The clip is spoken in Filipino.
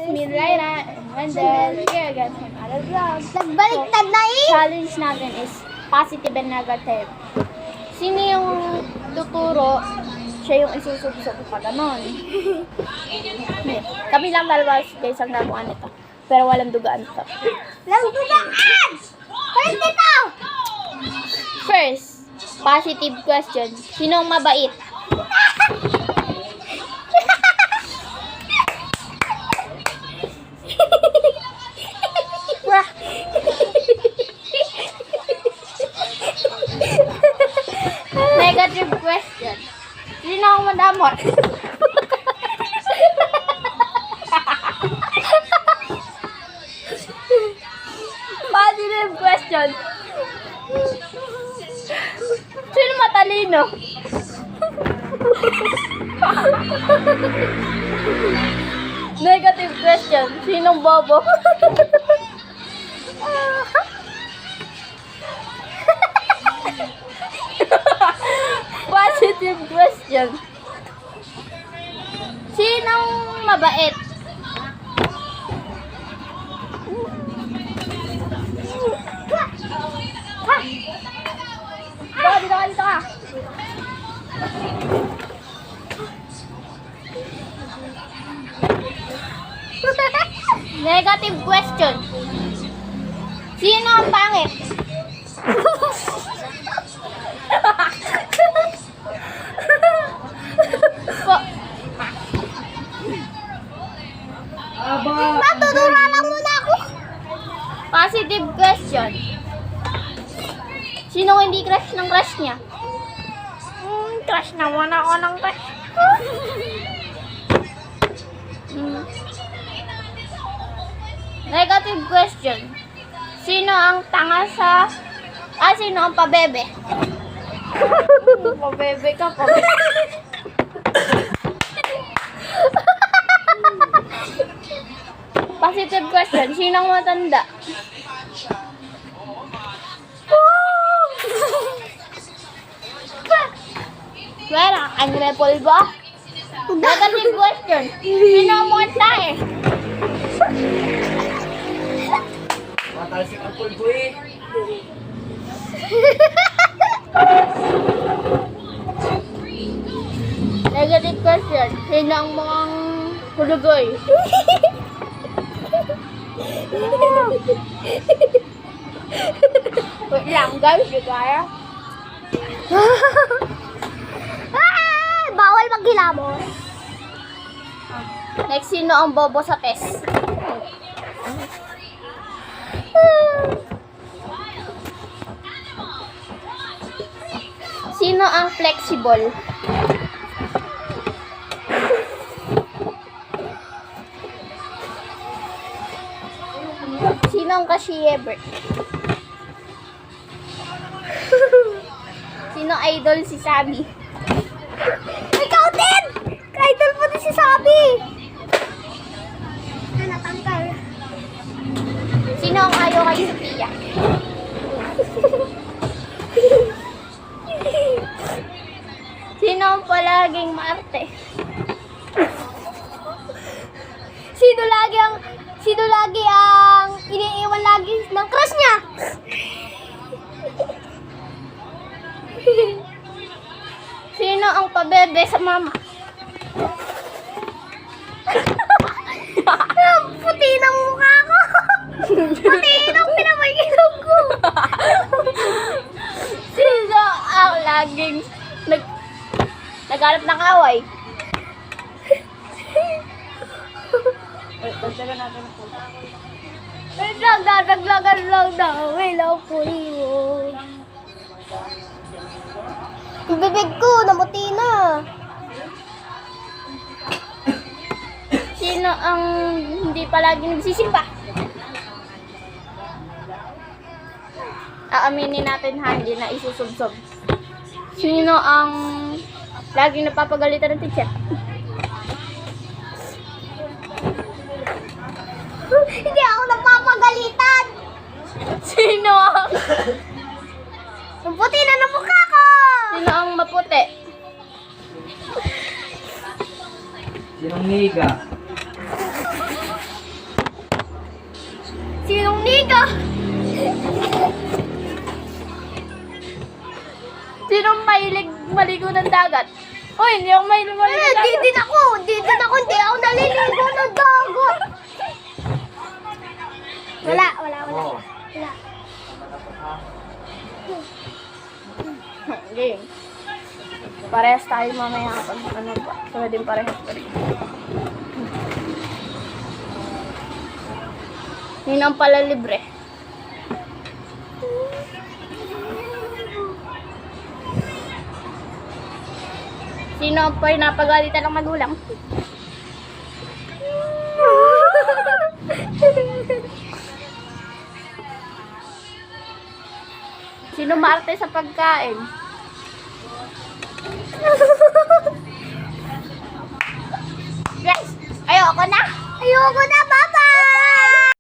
it's me, Lyra, and Wendell, here again from another vlog. Nagbaliktad na eh! Challenge natin is positive and negative. Sino yung tuturo, siya yung isusubsog pa ganon. Kami lang dalawa guys ang nakuha nito. Pero walang dugaan ito. Lang dugaan! Palit dito! First, positive question. Sino ang mabait? Negative question. Sino ang madamot? Positive question. Sino matalino? Negative question. Sinong bobo? Positive question. Sinong mabait? Dito ka. Negative question. Sino ang pangit? Natuturo lang muna ako! Positive question. Sino hindi crush ng crush niya? Crush naman ako ng crush. Negative question. Sino ang tanga sa... sino ang pabebe? Pabebe ka, pabebe. Positive question. Sino ang matanda? Wala, ang repol ba? Negative question. Sino ang mukha eh? Matalsik ang pulbo eh. Negative question. Sino ang mukhang hulugoy? Wait lang, guys. Di kaya. Bawal maghilamos. Next, sino ang bobo sa test? Sino ang flexible? Sino ang kasiyebe? Sino idol si Sabi? Ikaw din! Idol mo din si Sabi! Natanggal. Sino ang ayaw kay Sophia? Sino ang palaging maarte? Sino lagi ang iniiwan lagi ng crush niya? Sino ang pabebe sa mama? Ang puti ng mukha ko! Puti ng pinapagilog ko! Sino ang laging naghanap ng away? Nagdaglagan lang daw, lang po yun. Yung bibig ko, namuti na. Sino ang hindi palagi nagsisimba? Aaminin natin ha, hindi na isusubsob. Sino ang laging napapagalitan ng teacher? Hindi ako napapagalitan. Sino ang... Ang puti na ng mukha ko. Sino ang maputi? Sinong niga? Nika! Sinong mahilig maligo ng dagat? Uy, hindi ako mahilig maligo ng dagat. Di din ako. Di ako naliligo ng dagat. Wala. Oo. Wala. Game. Parehas tayo mamaya pag ano ba. Pwedeng parehas pa rin. Ninang pala libre. Sino pa yung napagalitan ng magulang? Sino maarte sa pagkain? Guys, ayoko na.